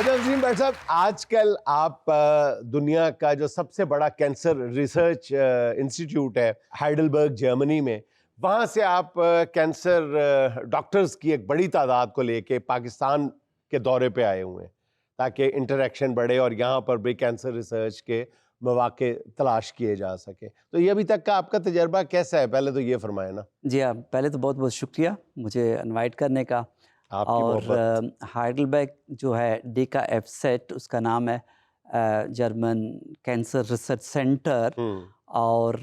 اچھا وسیم بھائی صاحب، آج کل آپ دنیا کا جو سب سے بڑا کینسر ریسرچ انسٹیٹیوٹ ہے ہائیڈلبرگ جرمنی میں، وہاں سے آپ کینسر ڈاکٹرز کی ایک بڑی تعداد کو لے کے پاکستان کے دورے پہ آئے ہوئے ہیں تاکہ انٹریکشن بڑھے اور یہاں پر بھی کینسر ریسرچ کے مواقع تلاش کیے جا سکیں. تو یہ ابھی تک کا آپ کا تجربہ کیسا ہے؟ پہلے تو یہ فرمائیں نا. جی ہاں، پہلے تو بہت بہت شکریہ مجھے انوائٹ کرنے کا. اور ہائیڈلبرگ جو ہے ڈیکا ایف سیٹ اس کا نام ہے، جرمن کینسر ریسرچ سینٹر، اور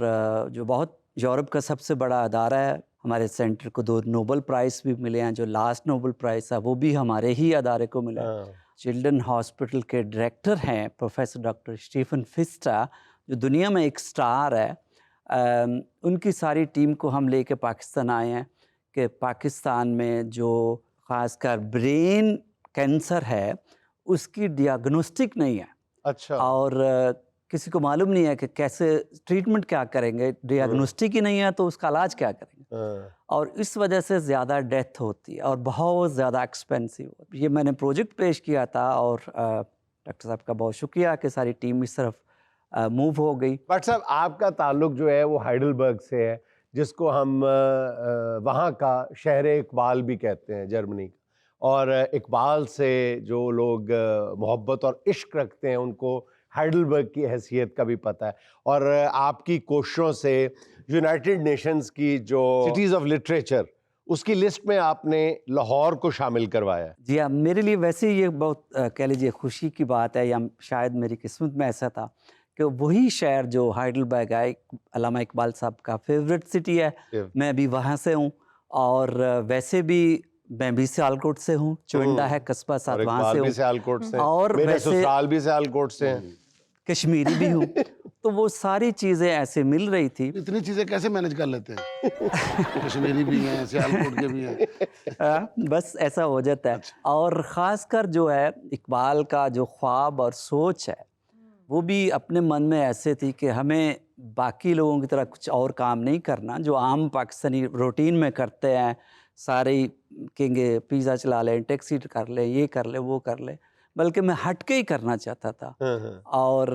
جو بہت یورپ کا سب سے بڑا ادارہ ہے. ہمارے سینٹر کو 2 نوبل پرائز بھی ملے ہیں. جو لاسٹ نوبل پرائز تھا وہ بھی ہمارے ہی ادارے کو ملا. چلڈرن ہاسپٹل کے ڈائریکٹر ہیں پروفیسر ڈاکٹر اسٹیفن فسٹا، جو دنیا میں ایک سٹار ہے. ان کی ساری ٹیم کو ہم لے کے پاکستان آئے ہیں کہ پاکستان میں جو خاص کر برین کینسر ہے اس کی ڈیاگنوسٹک نہیں ہے. اچھا. اور کسی کو معلوم نہیں ہے کہ کیسے ٹریٹمنٹ کیا کریں گے. ڈیاگنوسٹک ہی نہیں ہے تو اس کا علاج کیا کریں گے. اور اس وجہ سے زیادہ ڈیتھ ہوتی ہے اور بہت زیادہ ایکسپینسو. یہ میں نے پروجیکٹ پیش کیا تھا اور ڈاکٹر صاحب کا بہت شکریہ کہ ساری ٹیم اس طرف موو ہو گئی. ڈاکٹر صاحب، آپ کا تعلق جو ہے وہ ہائیڈلبرگ سے ہے، جس کو ہم وہاں کا شہر اقبال بھی کہتے ہیں جرمنی کا. اور اقبال سے جو لوگ محبت اور عشق رکھتے ہیں ان کو ہائیڈلبرگ کی حیثیت کا بھی پتہ ہے. اور آپ کی کوششوں سے یونائٹڈ نیشنز کی جو سٹیز آف لٹریچر، اس کی لسٹ میں آپ نے لاہور کو شامل کروایا. جی ہاں، میرے لیے ویسے یہ بہت کہہ لیجیے خوشی کی بات ہے، یا شاید میری قسمت میں ایسا تھا کہ وہی شہر جو ہائیڈلبرگ ہے علامہ اقبال صاحب کا فیوریٹ سٹی ہے، میں بھی وہاں سے ہوں. اور ویسے بھی میں بھی سیالکوٹ سے ہوں، چونڈا ہے قصبہ ساتھ، وہاں سے ہوں. اور میرے سسرال بھی سیالکوٹ سے ہیں، کشمیری بھی ہوں. تو وہ ساری چیزیں ایسے مل رہی تھی. اتنی چیزیں کیسے مینج کر لیتے ہیں؟ کشمیری بھی ہیں، سیالکوٹ کے بھی ہیں. بس ایسا ہو جاتا ہے. اور خاص کر جو ہے اقبال کا جو خواب اور سوچ ہے وہ بھی اپنے من میں ایسے تھی کہ ہمیں باقی لوگوں کی طرح کچھ اور کام نہیں کرنا جو عام پاکستانی روٹین میں کرتے ہیں. سارے کہیں گے پیزا چلا لیں، ٹیکسی کر لیں، یہ کر لیں، وہ کر لیں، بلکہ میں ہٹ کے ہی کرنا چاہتا تھا. اور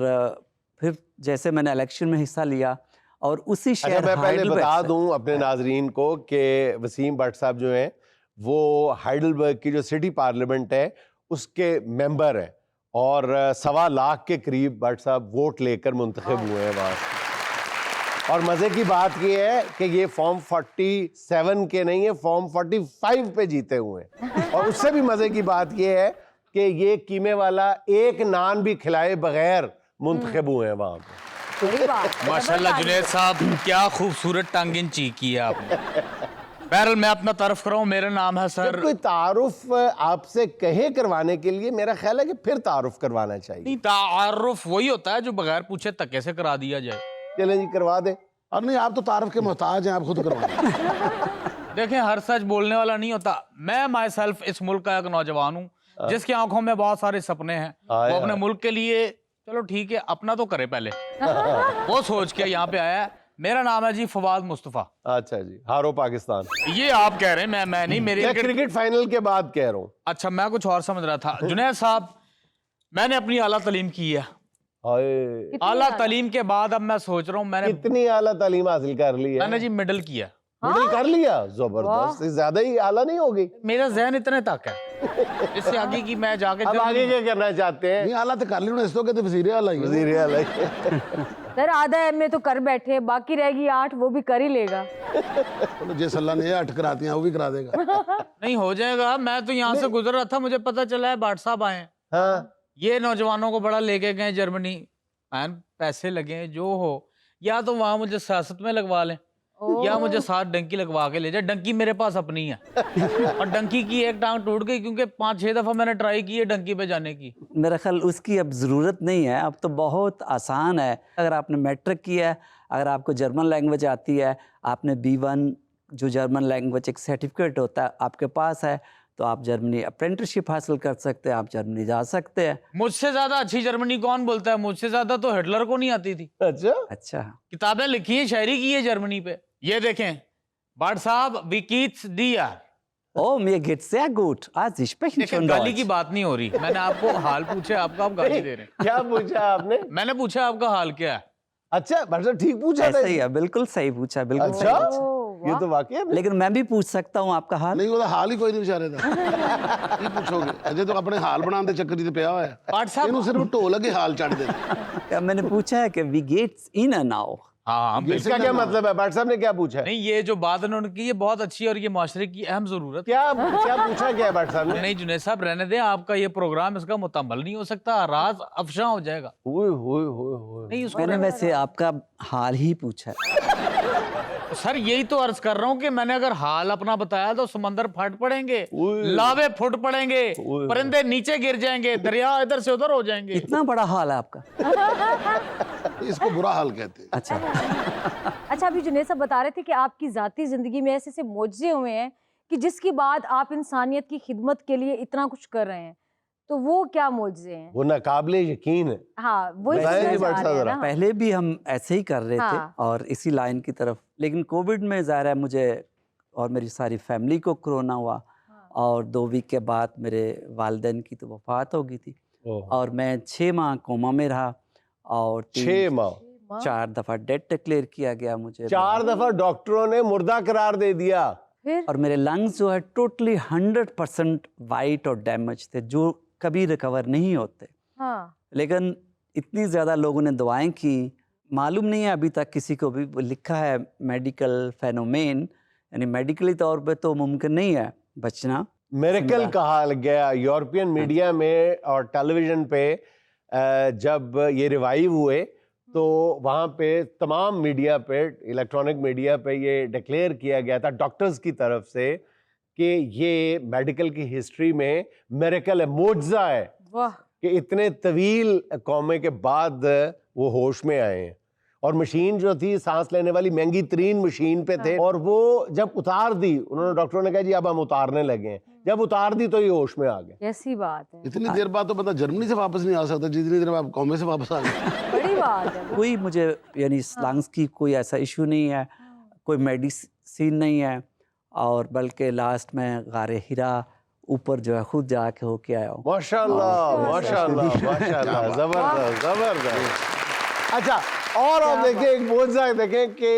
پھر جیسے میں نے الیکشن میں حصہ لیا اور اسی شہر میں پہلے بتا دوں اپنے ناظرین کو کہ وسیم بٹ صاحب جو ہیں وہ ہائیڈلبرگ کی جو سٹی پارلیمنٹ ہے اس کے ممبر ہیں، اور 1.25 لاکھ کے قریب بٹ صاحب ووٹ لے کر منتخب ہوئے ہیں وہاں. اور مزے کی بات یہ ہے کہ یہ فارم 47 کے نہیں ہے، فارم 45 پہ جیتے ہوئے ہیں. اور اس سے بھی مزے کی بات یہ ہے کہ یہ قیمے والا ایک نان بھی کھلائے بغیر منتخب ہوئے ہیں وہاں پہ. ماشاءاللہ جنید صاحب، کیا خوبصورت ٹانگ ان چیک کی ہے آپ نے. بہرحال میں اپنا تعارف کراؤں، میرا نام ہے سر. کوئی تعارف آپ سے کہے کروانے کے لیے میرا خیال ہے کہ پھر تعارف کروانا چاہیے. نہیں، تعارف وہی ہوتا ہے جو بغیر پوچھے تک کیسے کرا دیا جائے. چلیں جی کروا دیں. اور نہیں، آپ تو تعارف کے محتاج ہیں، آپ خود کروائیں. دیکھیں، ہر سچ بولنے والا نہیں ہوتا. میں مائی سیلف اس ملک کا ایک نوجوان ہوں جس کی آنکھوں میں بہت سارے سپنے ہیں. وہ اپنے ملک کے لیے، چلو ٹھیک ہے اپنا تو کرے پہلے، وہ سوچ کے یہاں پہ آیا ہے. میرا نام ہے جی فواد مصطفیٰ. اچھا جی، ہارو پاکستان. یہ آپ کہہ رہے ہیں، میں نہیں، میری کرکٹ فائنل کے بعد کہہ رہا ہوں. اچھا، میں کچھ اور سمجھ رہا تھا. جنید صاحب، میں نے اپنی اعلیٰ تعلیم کی ہے. اعلیٰ تعلیم کے بعد اب میں سوچ رہا ہوں میں نے کتنی اعلیٰ تعلیم حاصل کر لی ہے؟ میں نے جی مڈل کیا. مڈل کر لیا؟ زبردست. زیادہ ہی اعلیٰ نہیں ہوگی؟ میرا ذہن اتنے تک ہے، اس سے آگے کی میں جا کے اب آگے کیا کرنا چاہتے ہیں؟ نہیں، اعلیٰ تو کر لی انہوں نے، اس تو کہتے وزیر اعلیٰ. وزیر اعلیٰ سر آدھا ایم اے تو کر بیٹھے، باقی رہ گی 8، وہ بھی کر ہی لے گا. جس اللہ نے 8 کراتی ہیں وہ بھی کرا دے گا. نہیں ہو جائے گا. میں تو یہاں سے گزر رہا تھا، مجھے پتا چلا ہے بھٹ صاحب آئے ہیں. ہاں، یہ نوجوانوں کو بڑا لے کے گئے جرمنی. پیسے لگے جو ہو، یا تو وہاں مجھے سیاست میں لگوا لیں یا مجھے ساتھ ڈنکی لگوا کے لے جائے. ڈنکی میرے پاس اپنی ہے اور ڈنکی کی ایک ٹانگ ٹوٹ گئی کیونکہ 5-6 دفعہ میں نے ٹرائی کی ہے ڈنکی پہ جانے کی. میرا خیال اس کی اب ضرورت نہیں ہے. اب تو بہت آسان ہے. اگر آپ نے میٹرک کیا ہے، اگر آپ کو جرمن لینگویج آتی ہے، آپ نے B1 جو جرمن لینگویج ایک سرٹیفکیٹ ہوتا ہے آپ کے پاس ہے، تو آپ جرمنی اپرینٹسشپ حاصل کر سکتے ہیں، آپ جرمنی جا سکتے ہیں. مجھ سے زیادہ اچھی جرمنی کون بولتا ہے؟ مجھ سے زیادہ تو ہٹلر کو نہیں آتی تھی. اچھا. کتابیں لکھی ہیں، شاعری کی ہے جرمنی پہ. یہ دیکھیں بھٹ صاحب، وی کیٹس ڈی آر Oh, mir geht's sehr gut. Ah, Sie sprechen देखिए schon गाली की Deutsch. बात नहीं हो रही, मैंने आपको हाल पूछा आपका, आप गाली दे रहे हैं। क्या पूछा आपने? मैंने पूछा आपका हाल क्या है। अच्छा मतलब ठीक पूछा था। ऐसा ही है, बिल्कुल सही पूछा, बिल्कुल सही अच्छा पूछा। ओह, ये वाह। तो वाकई है। लेकिन मैं भी पूछ सकता हूँ आपका हाल? नहीं ਉਹਦਾ ਹਾਲ ਹੀ ਕੋਈ ਨਹੀਂ ਵਿਚਾਰੇ ਦਾ ਕੀ ਪੁੱਛੋਗੇ ਅਜੇ ਤਾਂ ਆਪਣੇ ਹਾਲ ਬਣਾਉਣ ਦੇ ਚੱਕਰ 'ਚ ਪਿਆ ਹੋਇਆ पाठ साहब ਇਹਨੂੰ ਸਿਰਫ ਢੋਲ ਅੱਗੇ ਹਾਲ ਚੜ੍ਹਦੇ क्या मैंने पूछा है कि wie geht's Ihnen now? हाँ इसका क्या मतलब है? भट्ट साहब ने क्या पूछा है? नहीं, ये जो बात उन्होंने की ये बहुत अच्छी है और ये माशरे की अहम जरूरत है। क्या क्या पूछा क्या है भट्ट साहब ने? नहीं जुनैद साहब रहने दें, आपका ये प्रोग्राम इसका मुकम्मल नहीं हो सकता, राज अफशा हो जाएगा। ओए होए होए होए। नहीं उसको मैंने वैसे आपका हाल ही पूछा है। सर यही तो अर्ज कर रहा हूँ कि मैंने अगर हाल अपना बताया तो समंदर फट पड़ेंगे, ओए। लावे फुट पड़ेंगे, ओए। परिंदे नीचे गिर जाएंगे, दरिया इधर से उधर हो जाएंगे। इतना बड़ा हाल है आपका? इसको बुरा हाल कहते हैं अच्छा। अच्छा, अभी जुनैद साहब बता रहे थे कि आपकी ज़ाती ज़िंदगी में ऐसे ऐसे मोज़े हुए हैं कि जिसके बाद आप इंसानियत की खिदमत के लिए इतना कुछ कर रहे हैं, तो वो क्या मोज़े हैं? वो नाकाबिले यकीन है। हाँ, वो बताएं इसमें जी जा भट्ट रहे साहब हैं जरा। ना। पहले भी हम ऐसे ही कर रहे थे हाँ। और इसी लाइन की तरफ, लेकिन कोविड में ज़ाहिर है मुझे और मेरी सारी फैमिली को कोरोना हुआ और 2 वीक के बाद मेरे वालिदैन की तो वफ़ात हो गई थी और मैं 6 माह कोमा में रहा और 6 माह 4 दफ़ा डेथ डिक्लेयर किया गया मुझे। 4 दफा डॉक्टरों ने मुर्दा करार दे दिया। फिर और मेरे लंग्स जो है टोटली 100% वाइट और डैमेज थे, जो कभी रिकवर नहीं होते। हाँ, लेकिन इतनी ज़्यादा लोगों ने दुआएं की, मालूम नहीं है अभी तक किसी को भी। वो लिखा है मेडिकल फेनोमेन, यानी मेडिकली तौर पे तो मुमकिन नहीं है बचना। मिरेकल कहा गया यूरोपियन मीडिया में और टेलीविजन पे। जब ये रिवाइव हुए तो वहाँ पे तमाम मीडिया पे, इलेक्ट्रॉनिक मीडिया पे ये डिक्लेयर किया गया था डॉक्टर्स की तरफ से कि ये मेडिकल की हिस्ट्री में मिरेकल है, मोज़ा है वाह। कि इतने तवील कौमे के बाद वो होश में आए हैं। और मशीन जो थी सांस लेने वाली महंगी तरीन मशीन पे थे और वो जब उतार दी, उन्होंने डॉक्टरों ने कहा जी अब हम उतारने लगे हैं। जब उतार दी तो ये होश में आ गए। कैसी बात है, इतनी देर बाद तो बंदा जर्मनी से वापस नहीं आ सकता जितनी देर में आप कौमे से वापस आ गए बड़ी बात है। कोई मुझे यानी लंग्स की कोई ऐसा इशू नहीं है, कोई मेडिसिन नहीं है, और बल्कि लास्ट में गारे हिरा ऊपर जो है खुद जाके होके आया हूँ। माशाल्लाह माशाल्लाह माशाल्लाह, जबरदस्त जबरदस्त। अच्छा, और आप देखें एक मोज़ा देखें कि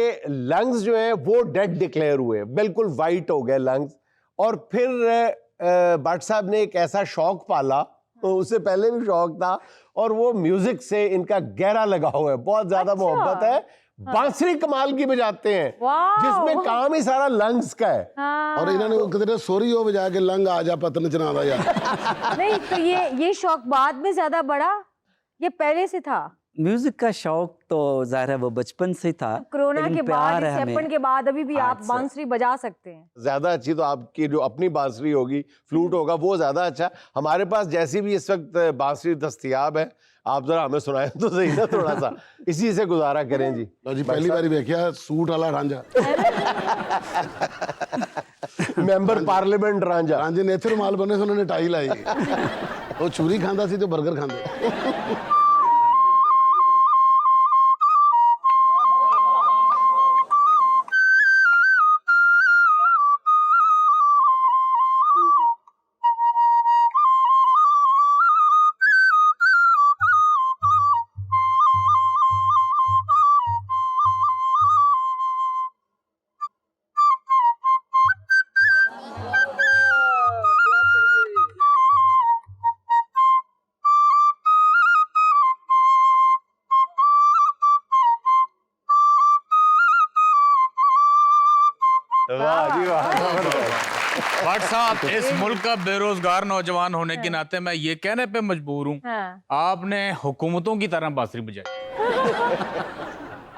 लंग्स जो है वो डेड डिक्लेयर हुए, बिल्कुल वाइट हो गए लंग्स। और फिर भट्ट साहब ने एक ऐसा शौक पाला, तो उससे पहले भी शौक था, और वो म्यूजिक से इनका गहरा लगाव है, बहुत ज्यादा अच्छा। मोहब्बत है। बांसुरी कमाल की बजाते हैं वाह। जिसमें काम ही सारा लंग्स का है। हाँ। और इन्होंने वो कहते सोरी हो बजा के लंग आ जा पतन चना यार नहीं तो ये शौक बाद में ज्यादा बढ़ा, ये पहले से था? म्यूजिक का शौक तो जाहिर है वो बचपन से था। कोरोना लेकिन के बाद, प्यार है सेपन हमें के बाद अभी भी आप आर्ट से। बांसुरी बजा सकते हैं। ज्यादा अच्छी तो आपकी जो अपनी बांसुरी होगी, फ्लूट होगा, वो ज्यादा अच्छा। हमारे पास जैसी भी इस वक्त बांसुरी दस्तयाब है, आप जरा हमें सुनाएं तो सही ना थोड़ा सा, इसी से गुजारा करें जी। लो जी पहली बारी देखिया सूट वाला रांझा मैंबर पार्लियामेंट रांझा। रांझे ने इथे रुमाल बने से उन्होंने टाई लाई वो चूरी खांदा सी तो बर्गर खांदे वाह जी वाह। भट्ट साहब, इस मुल्क का बेरोजगार नौजवान होने के नाते मैं ये कहने पे मजबूर हूँ, हाँ। आपने हुकूमतों की तरह बांसुरी बजाई।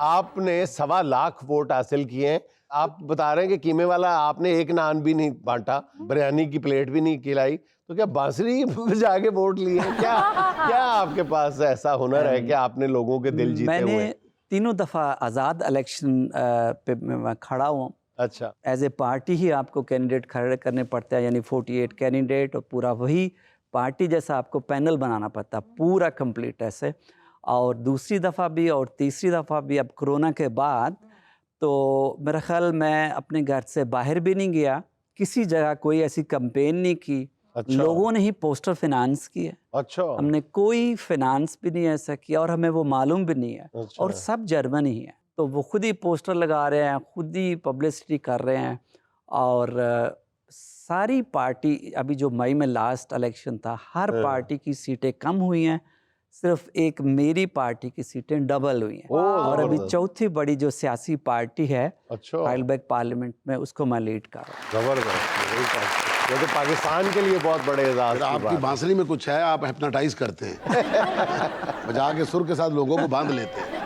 आपने 1.25 लाख वोट हासिल किए हैं। आप बता रहे हैं कि कीमे वाला आपने एक नान भी नहीं बांटा, बिरयानी की प्लेट भी नहीं खिलाई, तो क्या बांसुरी बजा के वोट लिए? क्या क्या आपके पास ऐसा हुनर है कि आपने लोगों के दिल जीते हुए? मैंने 3 दफ़ा आज़ाद इलेक्शन पे मैं खड़ा हूँ। अच्छा, एज ए पार्टी ही आपको कैंडिडेट खड़े करने पड़ते हैं, यानी 48 कैंडिडेट, और पूरा वही पार्टी जैसा आपको पैनल बनाना पड़ता, पूरा कंप्लीट ऐसे। और दूसरी दफ़ा भी और तीसरी दफ़ा भी अब कोरोना के बाद, तो मेरा ख्याल मैं अपने घर से बाहर भी नहीं गया, किसी जगह कोई ऐसी कैंपेन नहीं की, अच्छा। लोगों ने ही पोस्टर फाइनेंस किए, अच्छा हमने कोई फाइनेंस भी नहीं ऐसा किया और हमें वो मालूम भी नहीं है। अच्छा। और सब जर्मन ही है, तो वो खुद ही पोस्टर लगा रहे हैं, खुद ही पब्लिसिटी कर रहे हैं। और सारी पार्टी, अभी जो मई में लास्ट इलेक्शन था, हर हाँ। पार्टी की सीटें कम हुई हैं, सिर्फ एक मेरी पार्टी की सीटें डबल हुई हैं। ओह, और अभी जबरदस्त। चौथी बड़ी जो सियासी पार्टी है अच्छा हाइडेलबर्ग पार्लियामेंट में, उसको मैं लीड कर रहा हूँ। जबरदस्त, ये तो पाकिस्तान के लिए बहुत बड़े एजाज फिर की आपकी बात बांसुरी में कुछ है, आप हिप्नोटाइज करते हैं बजा के सुर के साथ लोगों को बांध लेते हैं।